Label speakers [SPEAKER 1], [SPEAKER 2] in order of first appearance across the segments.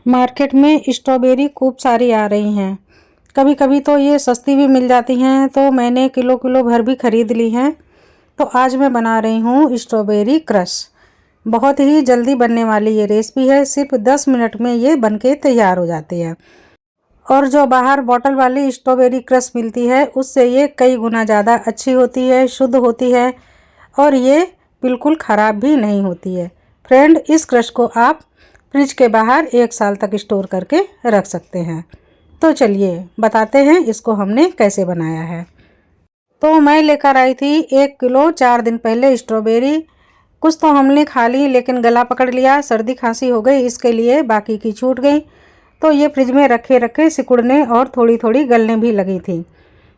[SPEAKER 1] Market में strawberry खूब सारी आ रही हैं। कभी कभी तो ये सस्ती भी मिल जाती हैं, तो मैंने किलो किलो भर भी ख़रीद ली हैं। तो आज मैं बना रही हूँ स्ट्रॉबेरी क्रश। बहुत ही जल्दी बनने वाली ये रेसिपी है। सिर्फ 10 मिनट में ये बनके तैयार हो जाती है। और जो बाहर बॉटल वाली स्ट्रॉबेरी क्रश मिलती है, उससे ये कई गुना ज़्यादा अच्छी होती है, शुद्ध होती है और ये बिल्कुल ख़राब भी नहीं होती है। फ्रेंड, इस क्रश को आप फ्रिज के बाहर 1 साल तक स्टोर करके रख सकते हैं। तो चलिए बताते हैं इसको हमने कैसे बनाया है। तो मैं लेकर आई थी 1 किलो 4 दिन पहले स्ट्रॉबेरी। कुछ तो हमने खा ली, लेकिन गला पकड़ लिया, सर्दी खांसी हो गई, इसके लिए बाकी की छूट गई। तो ये फ्रिज में रखे रखे सिकुड़ने और थोड़ी थोड़ी गलने भी लगी थी।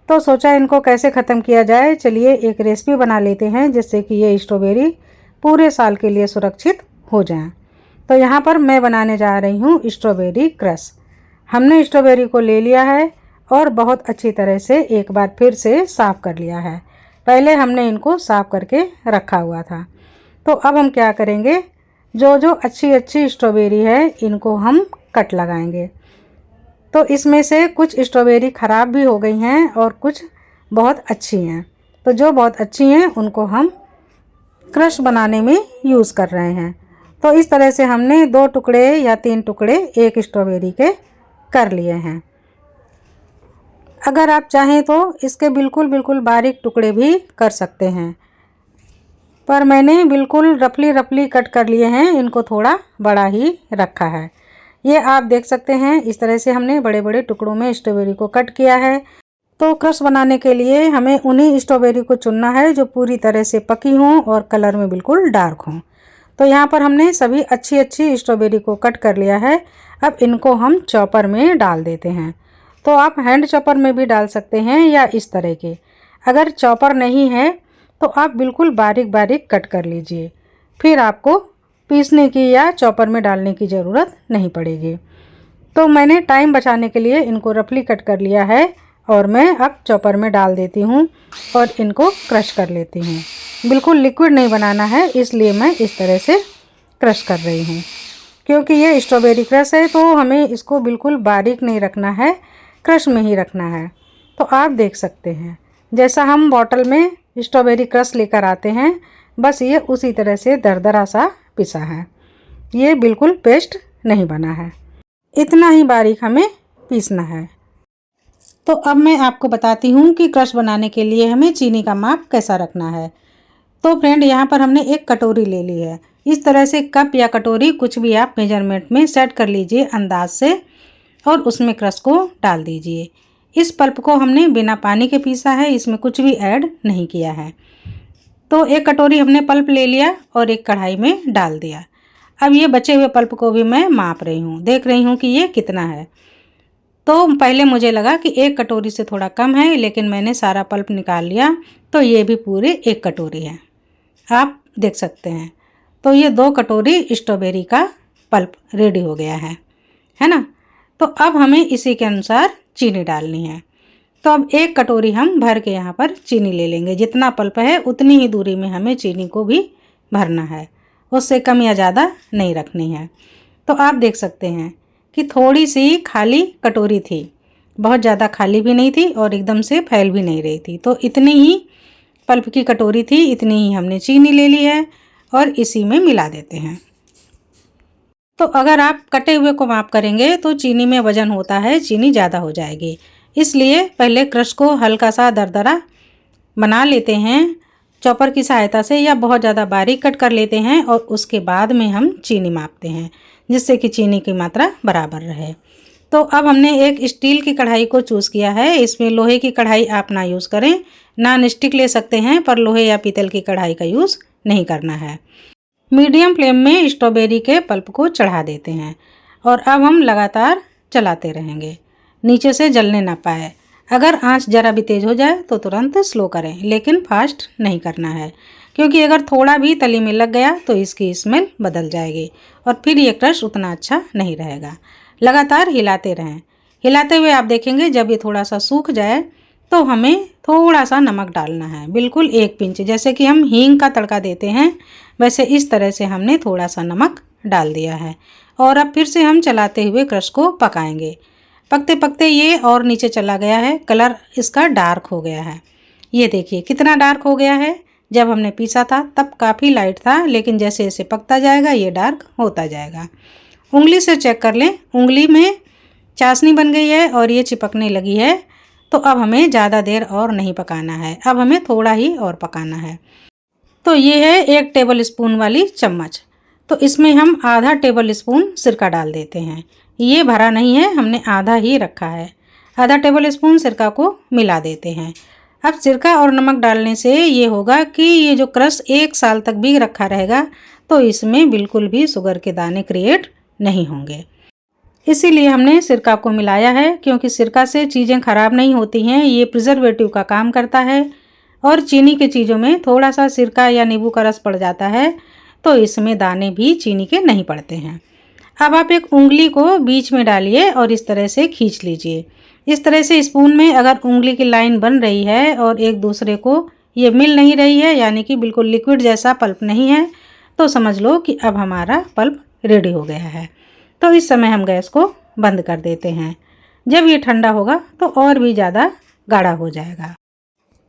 [SPEAKER 1] तो सोचा इनको कैसे ख़त्म किया जाए। चलिए एक रेसिपी बना लेते हैं जिससे कि ये स्ट्रॉबेरी पूरे साल के लिए सुरक्षित हो जाए। तो यहाँ पर मैं बनाने जा रही हूँ स्ट्रॉबेरी क्रश। हमने स्ट्रॉबेरी को ले लिया है और बहुत अच्छी तरह से एक बार फिर से साफ़ कर लिया है। पहले हमने इनको साफ़ करके रखा हुआ था। तो अब हम क्या करेंगे, जो जो अच्छी अच्छी स्ट्रॉबेरी है इनको हम कट लगाएंगे। तो इसमें से कुछ स्ट्रॉबेरी ख़राब भी हो गई हैं और कुछ बहुत अच्छी हैं। तो जो बहुत अच्छी हैं उनको हम क्रश बनाने में यूज़ कर रहे हैं। तो इस तरह से हमने 2 टुकड़े या 3 टुकड़े एक स्ट्रॉबेरी के कर लिए हैं। अगर आप चाहें तो इसके बिल्कुल बिल्कुल बारीक टुकड़े भी कर सकते हैं, पर मैंने बिल्कुल रफली कट कर लिए हैं। इनको थोड़ा बड़ा ही रखा है। ये आप देख सकते हैं, इस तरह से हमने बड़े बड़े टुकड़ों में स्ट्रॉबेरी को कट किया है। तो क्रश बनाने के लिए हमें उन्हीं स्ट्रॉबेरी को चुनना है जो पूरी तरह से पकी हों और कलर में बिल्कुल डार्क हों। तो यहाँ पर हमने सभी अच्छी अच्छी स्ट्रॉबेरी को कट कर लिया है। अब इनको हम चॉपर में डाल देते हैं। तो आप हैंड चॉपर में भी डाल सकते हैं या इस तरह के। अगर चॉपर नहीं है तो आप बिल्कुल बारीक बारीक कट कर लीजिए, फिर आपको पीसने की या चॉपर में डालने की ज़रूरत नहीं पड़ेगी। तो मैंने टाइम बचाने के लिए इनको रफली कट कर लिया है और मैं अब चॉपर में डाल देती हूँ और इनको क्रश कर लेती हूँ। बिल्कुल लिक्विड नहीं बनाना है, इसलिए मैं इस तरह से क्रश कर रही हूँ। क्योंकि ये स्ट्रॉबेरी क्रश है तो हमें इसको बिल्कुल बारीक नहीं रखना है, क्रश में ही रखना है। तो आप देख सकते हैं जैसा हम बॉटल में स्ट्रॉबेरी क्रश लेकर आते हैं, बस ये उसी तरह से दरदरा सा पिसा है। ये बिल्कुल पेस्ट नहीं बना है, इतना ही बारीक हमें पीसना है। तो अब मैं आपको बताती हूँ कि क्रश बनाने के लिए हमें चीनी का माप कैसा रखना है। तो फ्रेंड, यहाँ पर हमने एक कटोरी ले ली है। इस तरह से कप या कटोरी कुछ भी आप मेजरमेंट में सेट कर लीजिए अंदाज से और उसमें क्रश को डाल दीजिए। इस पल्प को हमने बिना पानी के पीसा है, इसमें कुछ भी ऐड नहीं किया है। तो एक कटोरी हमने पल्प ले लिया और एक कढ़ाई में डाल दिया। अब ये बचे हुए पल्प को भी मैं माप रही हूँ, देख रही हूँ कि ये कितना है। तो पहले मुझे लगा कि 1 कटोरी से थोड़ा कम है, लेकिन मैंने सारा पल्प निकाल लिया तो ये भी पूरे 1 कटोरी है, आप देख सकते हैं। तो ये 2 कटोरी स्ट्रॉबेरी का पल्प रेडी हो गया है ना। तो अब हमें इसी के अनुसार चीनी डालनी है। तो अब 1 कटोरी हम भर के यहाँ पर चीनी ले लेंगे। जितना पल्प है उतनी ही दूरी में हमें चीनी को भी भरना है, उससे कम या ज़्यादा नहीं रखनी है। तो आप देख सकते हैं कि थोड़ी सी खाली कटोरी थी, बहुत ज़्यादा खाली भी नहीं थी और एकदम से फैल भी नहीं रही थी। तो इतनी ही पल्प की कटोरी थी, इतनी ही हमने चीनी ले ली है और इसी में मिला देते हैं। तो अगर आप कटे हुए को माप करेंगे तो चीनी में वज़न होता है, चीनी ज़्यादा हो जाएगी। इसलिए पहले क्रश को हल्का सा दरदरा बना लेते हैं चॉपर की सहायता से, या बहुत ज़्यादा बारीक कट कर लेते हैं और उसके बाद में हम चीनी मापते हैं, जिससे कि चीनी की मात्रा बराबर रहे। तो अब हमने एक स्टील की कढ़ाई को चूज़ किया है। इसमें लोहे की कढ़ाई आप ना यूज़ करें, नॉन स्टिक ले सकते हैं, पर लोहे या पीतल की कढ़ाई का यूज़ नहीं करना है। मीडियम फ्लेम में स्ट्रॉबेरी के पल्प को चढ़ा देते हैं और अब हम लगातार चलाते रहेंगे, नीचे से जलने ना पाए। अगर आंच ज़रा भी तेज़ हो जाए तो तुरंत स्लो करें, लेकिन फास्ट नहीं करना है, क्योंकि अगर थोड़ा भी तली में लग गया तो इसकी स्मेल बदल जाएगी और फिर ये क्रश उतना अच्छा नहीं रहेगा। लगातार हिलाते रहें। हिलाते हुए आप देखेंगे जब ये थोड़ा सा सूख जाए तो हमें थोड़ा सा नमक डालना है, बिल्कुल 1 पिंच, जैसे कि हम हींग का तड़का देते हैं वैसे इस तरह से हमने थोड़ा सा नमक डाल दिया है। और अब फिर से हम चलाते हुए क्रश को पकाएंगे। पकते पकते ये और नीचे चला गया है, कलर इसका डार्क हो गया है। ये देखिए कितना डार्क हो गया है। जब हमने पीसा था तब काफ़ी लाइट था, लेकिन जैसे जैसे पकता जाएगा ये डार्क होता जाएगा। उंगली से चेक कर लें, उंगली में चाशनी बन गई है और ये चिपकने लगी है। तो अब हमें ज़्यादा देर और नहीं पकाना है, अब हमें थोड़ा ही और पकाना है। तो ये है 1 टेबल स्पून वाली चम्मच। तो इसमें हम आधा टेबल स्पून सिरका डाल देते हैं। ये भरा नहीं है, हमने आधा ही रखा है। आधा टेबल स्पून सिरका को मिला देते हैं। अब सिरका और नमक डालने से ये होगा कि ये जो क्रश 1 साल तक भी रखा रहेगा, तो इसमें बिल्कुल भी शुगर के दाने क्रिएट नहीं होंगे। इसीलिए हमने सिरका को मिलाया है, क्योंकि सिरका से चीज़ें ख़राब नहीं होती हैं, ये प्रिजर्वेटिव का काम करता है। और चीनी की चीज़ों में थोड़ा सा सिरका या नींबू का रस पड़ जाता है, तो इसमें दाने भी चीनी के नहीं पड़ते हैं। अब आप एक उंगली को बीच में डालिए और इस तरह से खींच लीजिए। इस तरह से स्पून में अगर उंगली की लाइन बन रही है और एक दूसरे को ये मिल नहीं रही है, यानी कि बिल्कुल लिक्विड जैसा पल्प नहीं है, तो समझ लो कि अब हमारा पल्प रेडी हो गया है। तो इस समय हम गैस को बंद कर देते हैं। जब ये ठंडा होगा तो और भी ज़्यादा गाढ़ा हो जाएगा।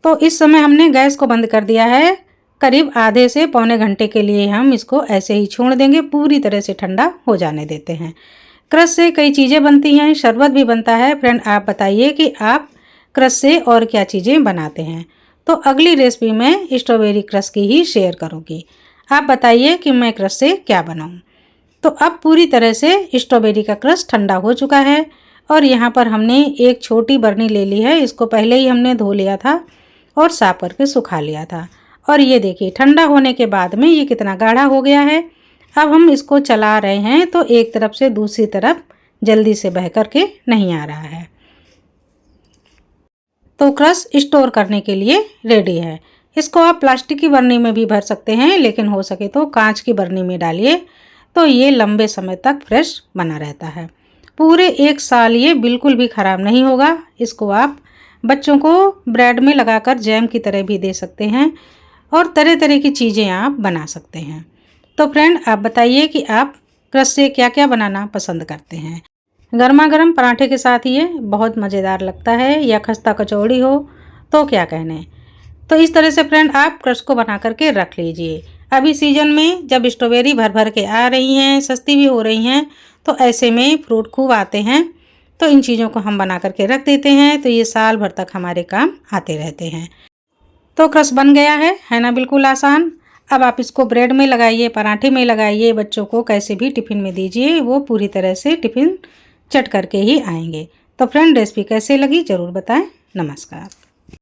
[SPEAKER 1] तो इस समय हमने गैस को बंद कर दिया है। करीब आधे से पौने घंटे के लिए हम इसको ऐसे ही छोड़ देंगे, पूरी तरह से ठंडा हो जाने देते हैं। क्रश से कई चीज़ें बनती हैं, शरबत भी बनता है। फ्रेंड आप बताइए कि आप क्रश से और क्या चीज़ें बनाते हैं। तो अगली रेसिपी में स्ट्रॉबेरी क्रश की ही शेयर करूँगी। आप बताइए कि मैं क्रश से क्या बनाऊँ। तो अब पूरी तरह से स्ट्रॉबेरी का क्रश ठंडा हो चुका है और यहाँ पर हमने एक छोटी बरनी ले ली है। इसको पहले ही हमने धो लिया था और साफ करके सुखा लिया था। और ये देखिए ठंडा होने के बाद में ये कितना गाढ़ा हो गया है। अब हम इसको चला रहे हैं तो एक तरफ से दूसरी तरफ जल्दी से बह करके नहीं आ रहा है। तो क्रश स्टोर करने के लिए रेडी है। इसको आप प्लास्टिक की बरनी में भी भर सकते हैं, लेकिन हो सके तो कांच की बरनी में डालिए, तो ये लंबे समय तक फ्रेश बना रहता है। पूरे 1 साल ये बिल्कुल भी ख़राब नहीं होगा। इसको आप बच्चों को ब्रेड में लगाकर जैम की तरह भी दे सकते हैं और तरह तरह की चीज़ें आप बना सकते हैं। तो फ्रेंड आप बताइए कि आप क्रश से क्या क्या बनाना पसंद करते हैं। गर्मा गर्म पराठे के साथ ये बहुत मज़ेदार लगता है, या खस्ता कचौड़ी हो तो क्या कहने। तो इस तरह से फ्रेंड आप क्रश को बना करके रख लीजिए। अभी सीजन में जब स्ट्रॉबेरी भर भर के आ रही हैं, सस्ती भी हो रही हैं, तो ऐसे में फ्रूट खूब आते हैं। तो इन चीज़ों को हम बना करके रख देते हैं, तो ये साल भर तक हमारे काम आते रहते हैं। तो क्रश बन गया है ना, बिल्कुल आसान। अब आप इसको ब्रेड में लगाइए, पराठे में लगाइए, बच्चों को कैसे भी टिफ़िन में दीजिए, वो पूरी तरह से टिफ़िन चट करके ही आएंगे। तो फ्रेंड रेसिपी कैसे लगी ज़रूर बताएं। नमस्कार।